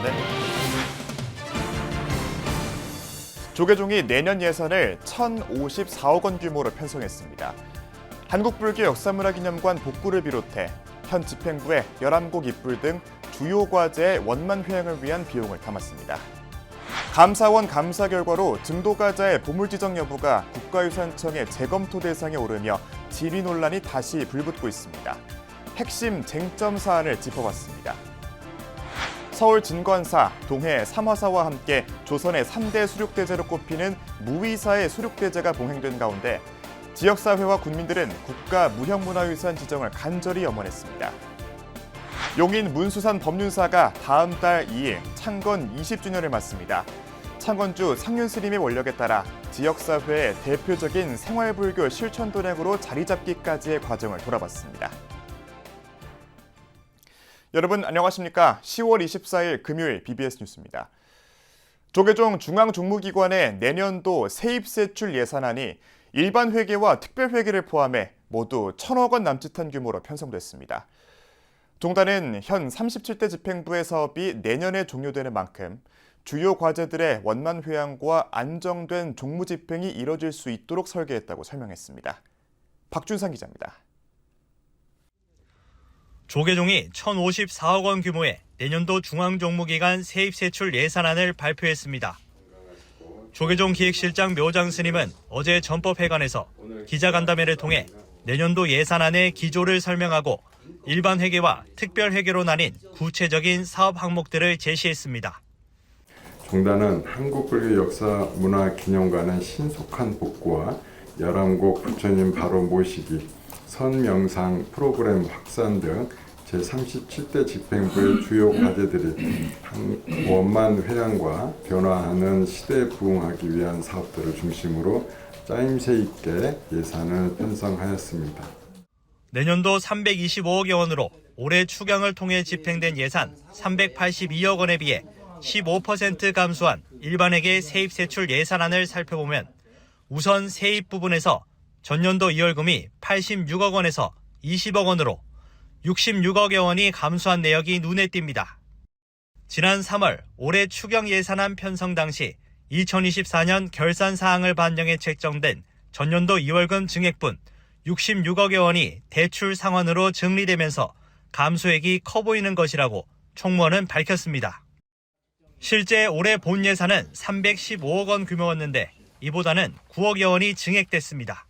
소식입니다. 조계종이 내년 예산을 1,054억 원 규모로 편성했습니다. 한국불교 역사문화기념관 복구를 비롯해 현 집행부의 11곡 입불 등 주요 과제의 원만 회항을 위한 비용을 담았습니다. 감사원 감사 결과로 증도가자의 보물 지정 여부가 국가유산청의 재검토 대상에 오르며 질의 논란이 다시 불붙고 있습니다. 핵심 쟁점 사안을 짚어봤습니다. 서울 진관사, 동해 삼화사와 함께 조선의 3대 수륙대제로 꼽히는 무위사의 수륙대제가 봉행된 가운데 지역사회와 군민들은 국가 무형문화유산 지정을 간절히 염원했습니다. 용인 문수산 법륜사가 다음 달 2일 창건 20주년을 맞습니다. 창건주 상륜스님의 원력에 따라 지역사회의 대표적인 생활불교 실천도량으로 자리잡기까지의 과정을 돌아봤습니다. 여러분 안녕하십니까? 10월 24일 금요일 BBS 뉴스입니다. 조계종 중앙종무기관의 내년도 세입세출 예산안이 일반 회계와 특별회계를 포함해 모두 1,000억 원 남짓한 규모로 편성됐습니다. 종단은 현 37대 집행부의 사업이 내년에 종료되는 만큼 주요 과제들의 원만 회항과 안정된 종무 집행이 이뤄질 수 있도록 설계했다고 설명했습니다. 박준상 기자입니다. 조계종이 1,054억 원 규모의 내년도 중앙종무기관 세입세출 예산안을 발표했습니다. 조계종 기획실장 묘장 스님은 어제 전법회관에서 기자간담회를 통해 내년도 예산안의 기조를 설명하고 일반 회계와 특별 회계로 나뉜 구체적인 사업 항목들을 제시했습니다. 종단은 한국불교 역사문화기념관의 신속한 복구와 11곡 부처님 바로 모시기, 선명상 프로그램 확산 등 제37대 집행부의 주요 과제들이 원만 회항과 변화하는 시대에 부응하기 위한 사업들을 중심으로 짜임새 있게 예산을 편성하였습니다. 내년도 325억여 원으로 올해 추경을 통해 집행된 예산 382억 원에 비해 15% 감소한 일반회계 세입세출 예산안을 살펴보면 우선 세입 부분에서 전년도 이월금이 86억 원에서 20억 원으로 66억여 원이 감소한 내역이 눈에 띕니다. 지난 3월 올해 추경 예산안 편성 당시 2024년 결산 사항을 반영해 책정된 전년도 이월금 증액분 66억여 원이 대출 상환으로 증리되면서 감소액이 커 보이는 것이라고 총무원은 밝혔습니다. 실제 올해 본 예산은 315억 원 규모였는데 이보다는 9억여 원이 증액됐습니다.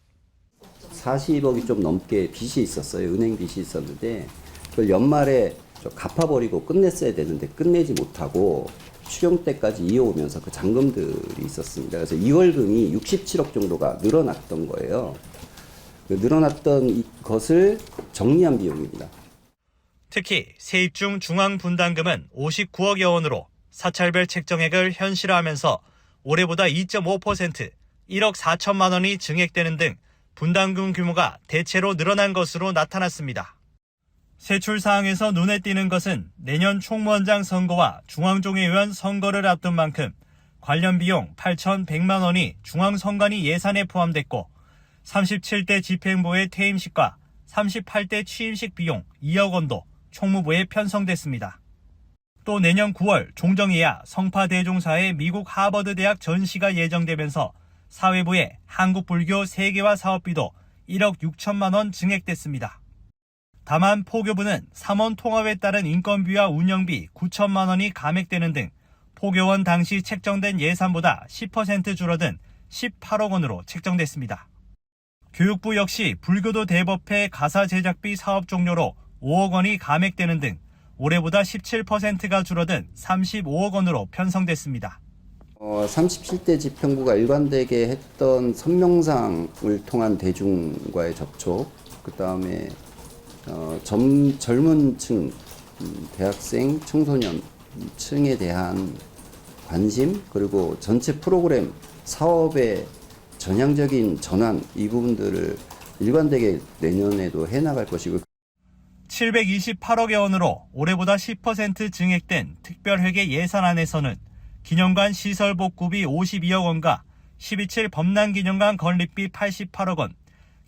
40억이 좀 넘게 빚이 있었어요. 은행 빚이 있었는데 그걸 연말에 갚아버리고 끝냈어야 되는데 끝내지 못하고 추경 때까지 이어오면서 그 잔금들이 있었습니다. 그래서 이월금이 67억 정도가 늘어났던 거예요. 늘어났던 것을 정리한 비용입니다. 특히 세입 중 중앙분담금은 59억여 원으로 사찰별 책정액을 현실화하면서 올해보다 2.5% 1억 4천만 원이 증액되는 등 분담금 규모가 대체로 늘어난 것으로 나타났습니다. 세출 사항에서 눈에 띄는 것은 내년 총무원장 선거와 중앙종회의원 선거를 앞둔 만큼 관련 비용 8,100만 원이 중앙선관위 예산에 포함됐고 37대 집행부의 퇴임식과 38대 취임식 비용 2억 원도 총무부에 편성됐습니다. 또 내년 9월 종정이야 성파대종사의 미국 하버드 대학 전시가 예정되면서 사회부의 한국불교 세계화 사업비도 1억 6천만 원 증액됐습니다. 다만 포교부는 삼원 통합에 따른 인건비와 운영비 9천만 원이 감액되는 등 포교원 당시 책정된 예산보다 10% 줄어든 18억 원으로 책정됐습니다. 교육부 역시 불교도 대법회 가사 제작비 사업 종료로 5억 원이 감액되는 등 올해보다 17%가 줄어든 35억 원으로 편성됐습니다. 37대 집행부가 일관되게 했던 선명상을 통한 대중과의 접촉, 그 다음에 젊은 층, 대학생, 청소년 층에 대한 관심, 그리고 전체 프로그램 사업의 전향적인 전환, 이 부분들을 일관되게 내년에도 해나갈 것이고 728억여 원으로 올해보다 10% 증액된 특별회계 예산안에서는 기념관 시설 복구비 52억 원과 12.7 범람기념관 건립비 88억 원,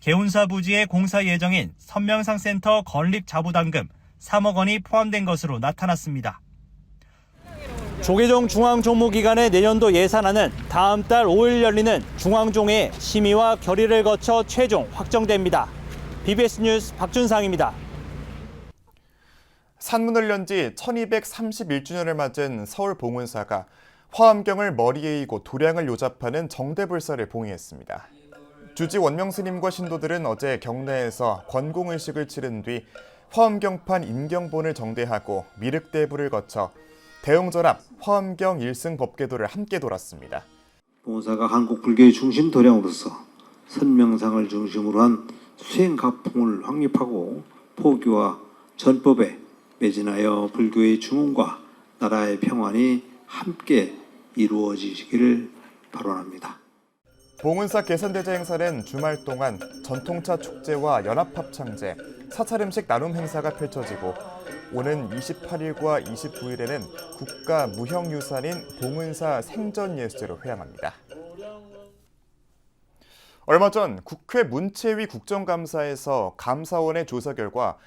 개운사 부지의 공사 예정인 선명상센터 건립 자부담금 3억 원이 포함된 것으로 나타났습니다. 조계종 중앙종무기관의 내년도 예산안은 다음 달 5일 열리는 중앙종회 심의와 결의를 거쳐 최종 확정됩니다. BBS 뉴스 박준상입니다. 산문을 연 지 1231주년을 맞은 서울 봉은사가 화엄경을 머리에 이고 도량을 요잡하는 정대불사를 봉의했습니다. 주지 원명스님과 신도들은 어제 경내에서 권공의식을 치른 뒤 화엄경판 임경본을 정대하고 미륵대부를 거쳐 대웅전합 화엄경 1승 법궤도를 함께 돌았습니다. 봉은사가 한국 불교의 중심 도량으로서 선명상을 중심으로 한 수행가풍을 확립하고 포교와 전법에 매진하여 불교의 중흥과 나라의 평안이 함께 이루어지시기를 바라옵니다. 봉은사 개선대제 행사는 주말 동안 전통차 축제와 연합합창제, 사찰음식 나눔 행사가 펼쳐지고 오는 28일과 29일에는 국가 무형유산인 봉은사 생전예수제로 회항합니다. 얼마 전 국회 문체위 국정감사에서 감사원의 조사 결과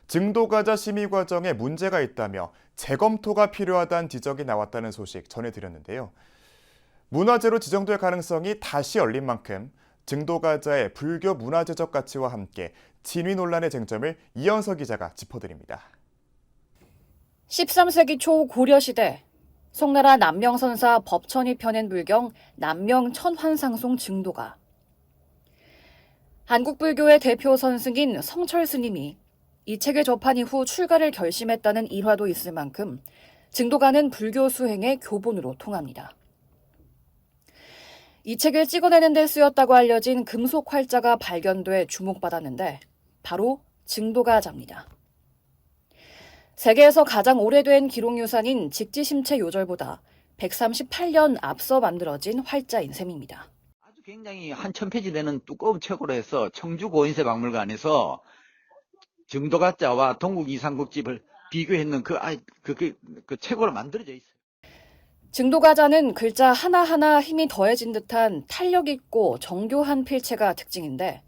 증도가자 심의 과정에 문제가 있다며 재검토가 필요하다는 지적이 나왔다는 소식 전해드렸는데요. 문화재로 지정될 가능성이 다시 열린 만큼 증도가자의 불교 문화재적 가치와 함께 진위 논란의 쟁점을 이현석 기자가 짚어드립니다. 13세기 초 고려시대 송나라 남명선사 법천이 펴낸 불경 남명천환상송 증도가 한국불교의 대표 선승인 성철 스님이 이 책을 접한 이후 출가를 결심했다는 일화도 있을 만큼 증도가는 불교 수행의 교본으로 통합니다. 이 책을 찍어내는 데 쓰였다고 알려진 금속 활자가 발견돼 주목받았는데 바로 증도가자입니다. 세계에서 가장 오래된 기록유산인 직지심체 요절보다 138년 앞서 만들어진 활자인 셈입니다. 아주 굉장히 한 1000페이지 되는 두꺼운 책으로 해서 청주 고인세 박물관에서 증도가자와 동국 이상국집을 비교했는 그 책으로 만들어져 있어요. 증도가자는 글자 하나하나 힘이 더해진 듯한 탄력 있고 정교한 필체가 특징인데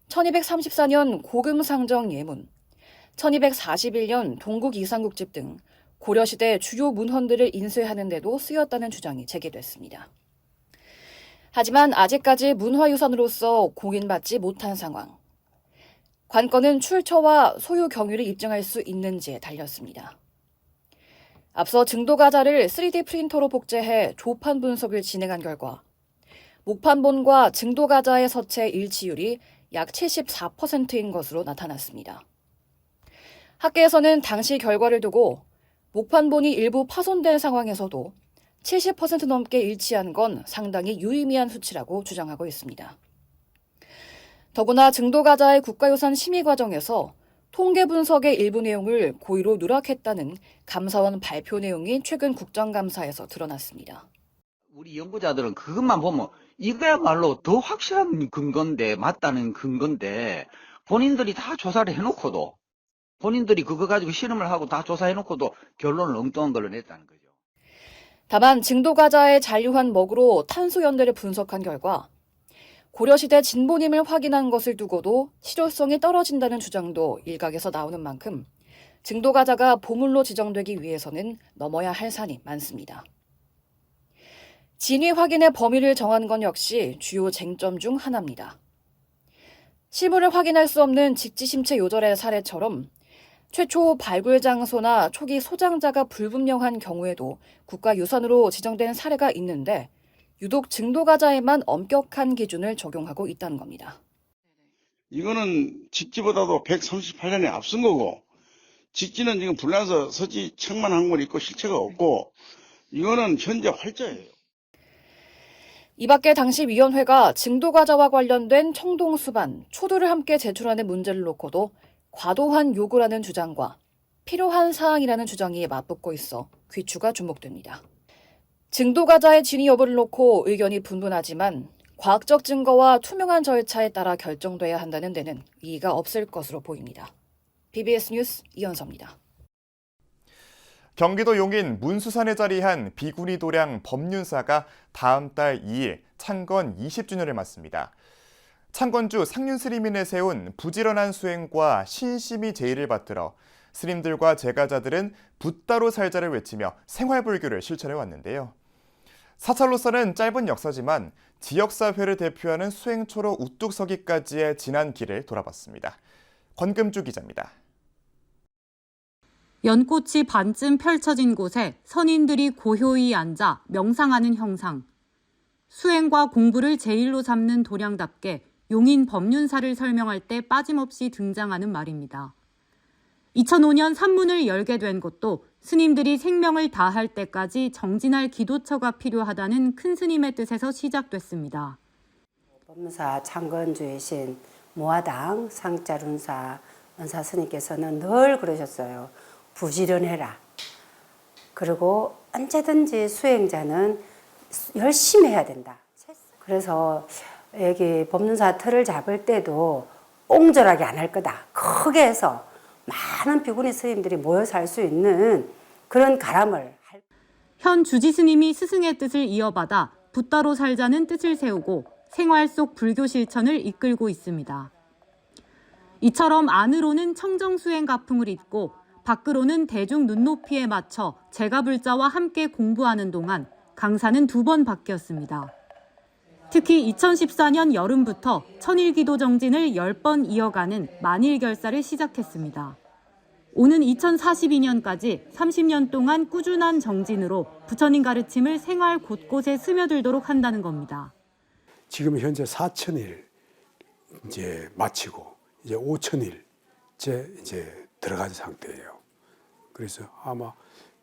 1234년 고금상정 예문, 1241년 동국 이상국집 등 고려시대 주요 문헌들을 인쇄하는 데도 쓰였다는 주장이 제기됐습니다. 하지만 아직까지 문화유산으로서 공인받지 못한 상황. 관건은 출처와 소유 경위를 입증할 수 있는지에 달렸습니다. 앞서 증도가자를 3D 프린터로 복제해 조판 분석을 진행한 결과 목판본과 증도가자의 서체 일치율이 약 74%인 것으로 나타났습니다. 학계에서는 당시 결과를 두고 목판본이 일부 파손된 상황에서도 70% 넘게 일치한 건 상당히 유의미한 수치라고 주장하고 있습니다. 더구나 증도가자의 국가유산 심의 과정에서 통계 분석의 일부 내용을 고의로 누락했다는 감사원 발표 내용이 최근 국정감사에서 드러났습니다. 우리 연구자들은 그것만 보면 이거야말로 더 확실한 근거인데, 맞다는 근거인데 본인들이 다 조사를 해놓고도 본인들이 그거 가지고 실험을 하고 다 조사해놓고도 결론을 엉뚱한 걸로 냈다는 거죠. 다만 증도가자의 잔류한 먹으로 탄소 연대를 분석한 결과 고려시대 진본임을 확인한 것을 두고도 실효성이 떨어진다는 주장도 일각에서 나오는 만큼 증도가자가 보물로 지정되기 위해서는 넘어야 할 산이 많습니다. 진위 확인의 범위를 정한 건 역시 주요 쟁점 중 하나입니다. 실물을 확인할 수 없는 직지심체 요절의 사례처럼 최초 발굴 장소나 초기 소장자가 불분명한 경우에도 국가유산으로 지정된 사례가 있는데 유독 증도가자에만 엄격한 기준을 적용하고 있다는 겁니다. 이거는 직지보다도 138년에 앞선 거고 직지는 지금 불나서 서지 책만 한 권 있고 실체가 없고 이거는 현재 활자예요. 이 밖에 당시 위원회가 증도가자와 관련된 청동수반, 초도를 함께 제출하는 문제를 놓고도 과도한 요구라는 주장과 필요한 사항이라는 주장이 맞붙고 있어 귀추가 주목됩니다. 증도가자의 진위 여부를 놓고 의견이 분분하지만 과학적 증거와 투명한 절차에 따라 결정돼야 한다는 데는 이의가 없을 것으로 보입니다. BBS 뉴스 이현서입니다. 경기도 용인 문수산에 자리한 비구니 도량 법륜사가 다음 달 2일 창건 20주년을 맞습니다. 창건주 상륜스님이 내세운 부지런한 수행과 신심이 제의를 받들어 스님들과 제가자들은 붓다로 살자를 외치며 생활불교를 실천해 왔는데요. 사찰로서는 짧은 역사지만 지역사회를 대표하는 수행초로 우뚝 서기까지의 지난 길을 돌아봤습니다. 권금주 기자입니다. 연꽃이 반쯤 펼쳐진 곳에 선인들이 고요히 앉아 명상하는 형상. 수행과 공부를 제일로 삼는 도량답게 용인 법륜사를 설명할 때 빠짐없이 등장하는 말입니다. 2005년 산문을 열게 된 것도 스님들이 생명을 다할 때까지 정진할 기도처가 필요하다는 큰 스님의 뜻에서 시작됐습니다. 법륜사 창건주이신 모화당 상자룬사 은사 스님께서는 늘 그러셨어요. 부지런해라. 그리고 언제든지 수행자는 열심히 해야 된다. 그래서 여기 법륜사 틀을 잡을 때도 옹졸하게 안 할 거다. 크게 해서 많은 비구니 스님들이 모여서 할 수 있는 그런 가람을 현 주지 스님이 스승의 뜻을 이어받아 붓다로 살자는 뜻을 세우고 생활 속 불교 실천을 이끌고 있습니다. 이처럼 안으로는 청정수행 가풍을 입고 밖으로는 대중 눈높이에 맞춰 제가불자와 함께 공부하는 동안 강사는 2번 바뀌었습니다. 특히 2014년 여름부터 천일기도 정진을 10번 이어가는 만일결사를 시작했습니다. 오는 2042년까지 30년 동안 꾸준한 정진으로 부처님 가르침을 생활 곳곳에 스며들도록 한다는 겁니다. 지금 현재 4,000일 이제 마치고 이제 5,000일째 이제 들어간 상태예요. 그래서 아마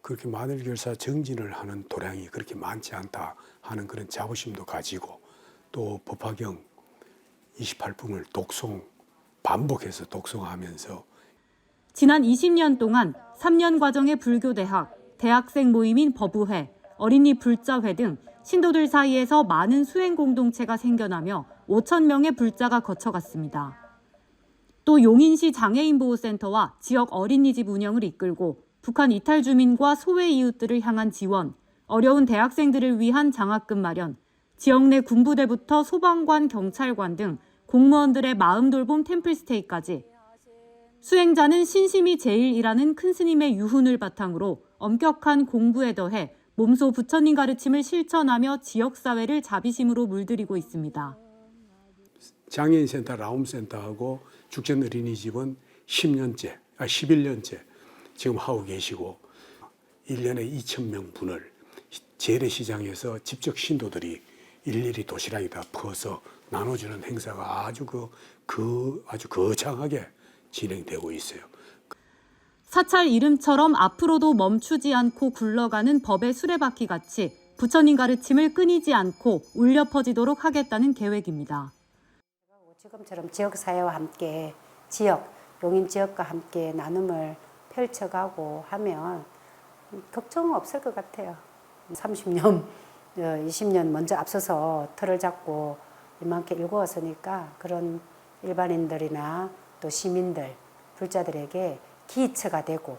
그렇게 만일결사 정진을 하는 도량이 그렇게 많지 않다 하는 그런 자부심도 가지고 또 법화경 28품을 반복해서 독송하면서 지난 20년 동안 3년 과정의 불교대학, 대학생 모임인 법우회, 어린이 불자회 등 신도들 사이에서 많은 수행 공동체가 생겨나며 5,000명의 불자가 거쳐갔습니다. 또 용인시 장애인보호센터와 지역 어린이집 운영을 이끌고 북한 이탈 주민과 소외 이웃들을 향한 지원, 어려운 대학생들을 위한 장학금 마련, 지역 내 군부대부터 소방관, 경찰관 등 공무원들의 마음 돌봄 템플스테이까지 수행자는 신심이 제일이라는 큰 스님의 유훈을 바탕으로 엄격한 공부에 더해 몸소 부처님 가르침을 실천하며 지역사회를 자비심으로 물들이고 있습니다. 장애인센터, 라움센터하고 죽전 어린이집은 11년째 지금 하고 계시고 1년에 2,000명 분을 재래시장에서 직접 신도들이 일일이 도시락에다 퍼서 나눠주는 행사가 아주 거창하게 진행되고 있어요. 사찰 이름처럼 앞으로도 멈추지 않고 굴러가는 법의 수레바퀴 같이 부처님 가르침을 끊이지 않고 울려 퍼지도록 하겠다는 계획입니다. 지금처럼 지역사회와 함께 용인 지역과 함께 나눔을 펼쳐가고 하면 걱정은 없을 것 같아요. 30년, 20년 먼저 앞서서 틀을 잡고 이만큼 일구었으니까 그런 일반인들이나 또 시민들, 불자들에게 기처가 되고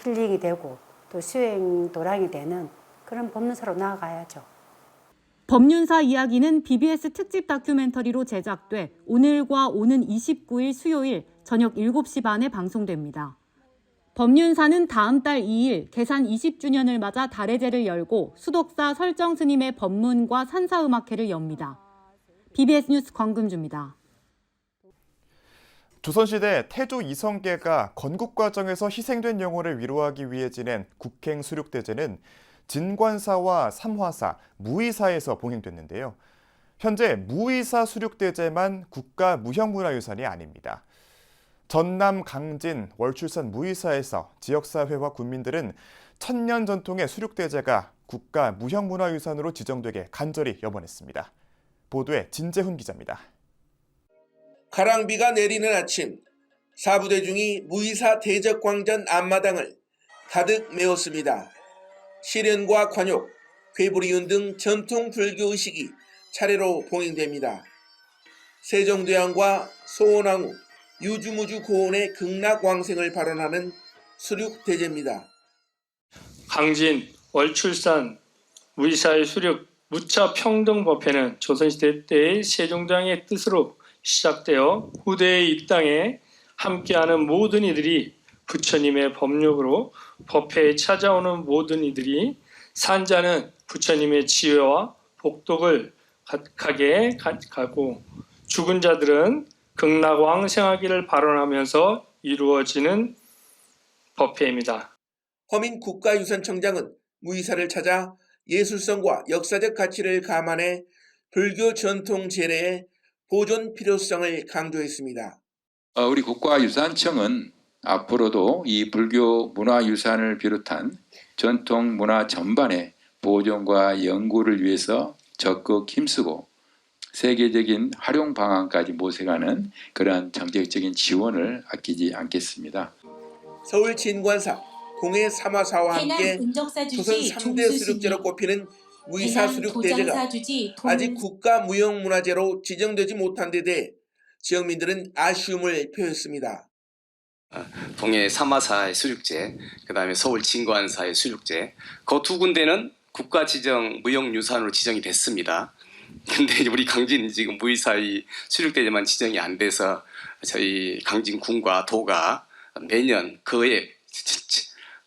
힐링이 되고 또 수행 도량이 되는 그런 법륜사로 나아가야죠. 법륜사 이야기는 BBS 특집 다큐멘터리로 제작돼 오늘과 오는 29일 수요일 저녁 7시 반에 방송됩니다. 법륜사는 다음 달 2일 개산 20주년을 맞아 달해제를 열고 수독사 설정 스님의 법문과 산사음악회를 엽니다. BBS 뉴스 권금주입니다. 조선시대 태조 이성계가 건국 과정에서 희생된 영혼을 위로하기 위해 지낸 국행 수륙대제는 진관사와 삼화사, 무의사에서 봉행됐는데요. 현재 무의사 수륙대제만 국가 무형문화유산이 아닙니다. 전남 강진 월출산 무의사에서 지역사회와 군민들은 천년 전통의 수륙대제가 국가 무형문화유산으로 지정되게 간절히 염원했습니다. 보도에 진재훈 기자입니다. 가랑비가 내리는 아침, 사부대중이 무의사 대적광전 앞마당을 가득 메웠습니다. 시련과 관욕, 괴부리윤 등 전통 불교 의식이 차례로 봉행됩니다. 세종대왕과 소원왕후, 유주무주 고원의 극락왕생을 발언하는 수륙대제입니다. 강진, 월출산, 무의사의 수륙, 무차평등법회는 조선시대 때의 세종대왕의 뜻으로 시작되어 후대의 이 땅에 함께하는 모든 이들이 부처님의 법력으로 법회에 찾아오는 모든 이들이 산자는 부처님의 지혜와 복덕을 가게 가고 죽은 자들은 극락왕생하기를 발언하면서 이루어지는 법회입니다. 허민 국가유산청장은 무이사를 찾아 예술성과 역사적 가치를 감안해 불교 전통 제례의 보존 필요성을 강조했습니다. 우리 국가유산청은 앞으로도 이 불교 문화유산을 비롯한 전통 문화 전반의 보존과 연구를 위해서 적극 힘쓰고 세계적인 활용 방안까지 모색하는 그러한 정책적인 지원을 아끼지 않겠습니다. 서울 진관사 공해 사마사와 함께 조선 3대 수륙제로 꼽히는 무이사 수륙대제가 아직 국가무형문화재로 지정되지 못한 데 대해 지역민들은 아쉬움을 표했습니다. 동해 사마사의 수륙제, 그다음에 서울 진관사의 수륙제, 그 두 군데는 국가 지정 무형유산으로 지정이 됐습니다. 근데 우리 강진 지금 무이사의 수륙대제만 지정이 안 돼서 저희 강진군과 도가 매년 거액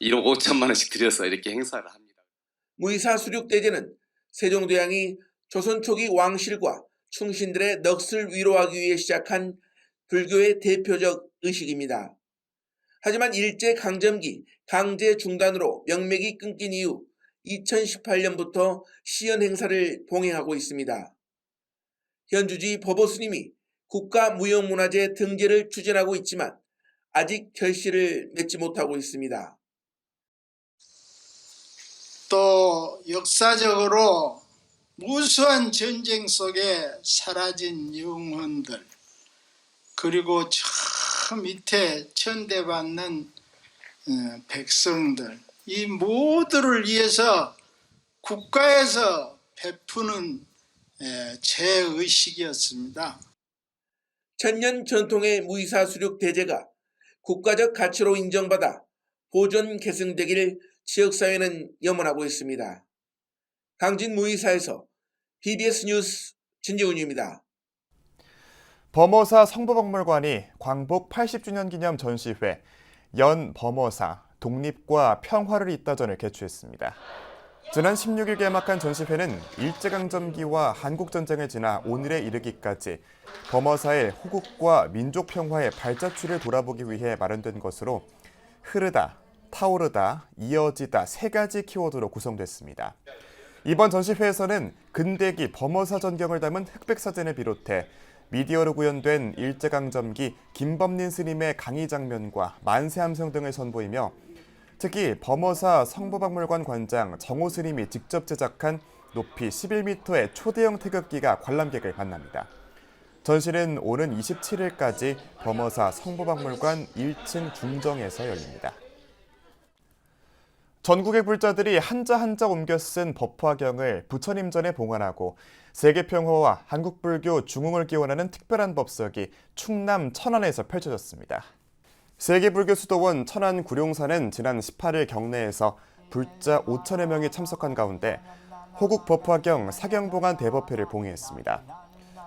1억 5천만 원씩 들여서 이렇게 행사를 합니다. 무이사 수륙대제는 세종대왕이 조선 초기 왕실과 충신들의 넋을 위로하기 위해 시작한 불교의 대표적 의식입니다. 하지만 일제강점기 강제 중단으로 명맥이 끊긴 이후 2018년부터 시연 행사를 봉행하고 있습니다. 현주지 법오스님이 국가무형문화재 등재를 추진하고 있지만 아직 결실을 맺지 못하고 있습니다. 또 역사적으로 무수한 전쟁 속에 사라진 영혼들, 그리고 저 밑에 천대받는 백성들, 이 모두를 위해서 국가에서 베푸는 제의식이었습니다. 천년 전통의 무이사 수륙 대제가 국가적 가치로 인정받아 보존 계승되기를 지역사회는 염원하고 있습니다. 강진 무이사에서 BBS 뉴스 진재훈입니다. 범어사 성보박물관이 광복 80주년 기념 전시회 연 범어사 독립과 평화를 잇다전을 개최했습니다. 지난 16일 개막한 전시회는 일제강점기와 한국전쟁을 지나 오늘에 이르기까지 범어사의 호국과 민족 평화의 발자취를 돌아보기 위해 마련된 것으로 흐르다, 타오르다, 이어지다 세 가지 키워드로 구성됐습니다. 이번 전시회에서는 근대기 범어사 전경을 담은 흑백사진을 비롯해 미디어로 구현된 일제강점기 김범린 스님의 강의 장면과 만세함성 등을 선보이며 특히 범어사 성보박물관 관장 정호 스님이 직접 제작한 높이 11m의 초대형 태극기가 관람객을 만납니다. 전시는 오는 27일까지 범어사 성보박물관 1층 중정에서 열립니다. 전국의 불자들이 한자 한자 옮겨 쓴 법화경을 부처님전에 봉안하고 세계평화와 한국불교 중흥을 기원하는 특별한 법석이 충남 천안에서 펼쳐졌습니다. 세계불교 수도원 천안 구룡사는 지난 18일 경내에서 불자 5천여 명이 참석한 가운데 호국 법화경 사경봉안 대법회를 봉의했습니다.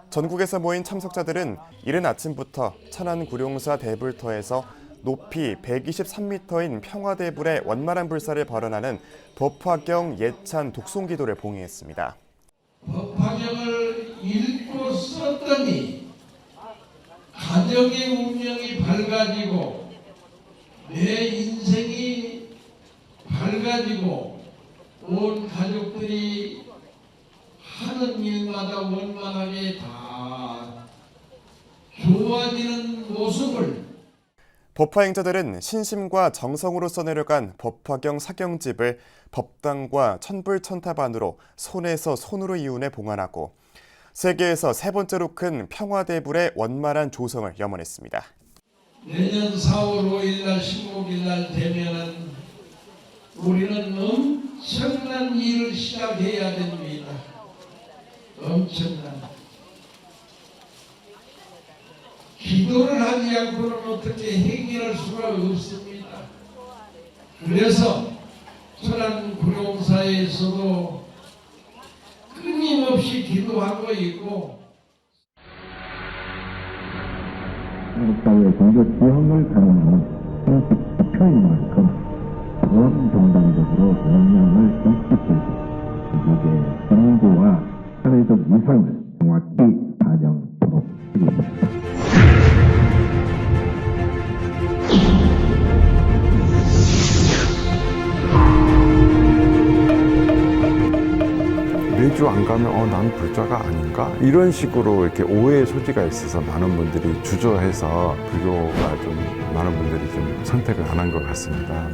전국에서 모인 참석자들은 이른 아침부터 천안 구룡사 대불터에서 높이 123m인 평화대불의 원만한 불사를 발언하는 법화경 예찬 독송기도를 봉의했습니다. 법화경을 읽고 썼더니 가정의 운명이 밝아지고 내 인생이 밝아지고 온 가족들이 하는 일마다 원만하게 다 좋아지는 모습을 법화 행자들은 신심과 정성으로 써내려간 법화경 사경집을 법당과 천불천탑안으로 손에서 손으로 이운해 봉안하고 세계에서 세 번째로 큰 평화대불의 원만한 조성을 염원했습니다. 내년 4월 5일날 15일날 되면은 우리는 엄청난 일을 시작해야 됩니다. 엄청난. 기도를 하지 않고는 어떻게 해결할 수가 없습니다. 그래서 천안 구룡사에서도 끊임없이 기도하고 있고 한국사회 종교 지형을 가르는 표인 만큼 범정당적으로 영향을 끼치고 미국의 정부와 사회적 위상을 정확히 반영토록 하겠습니다. 매주 안 가면 난 불자가 아닌가? 이런 식으로 이렇게 오해의 소지가 있어서 많은 분들이 주저해서 불교가 좀 많은 분들이 좀 선택을 안 한 것 같습니다.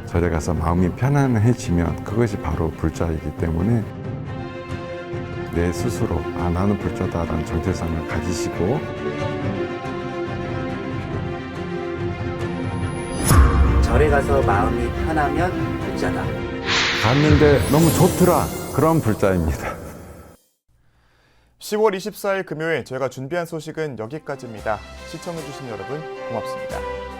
절에 가서 마음이 편안해지면 그것이 바로 불자이기 때문에 내 스스로 나는 불자다라는 정체성을 가지시고 절에 가서 마음이 편하면 불자다. 갔는데 너무 좋더라. 그런 불자입니다. 10월 24일 금요일 저희가 준비한 소식은 여기까지입니다. 시청해주신 여러분 고맙습니다.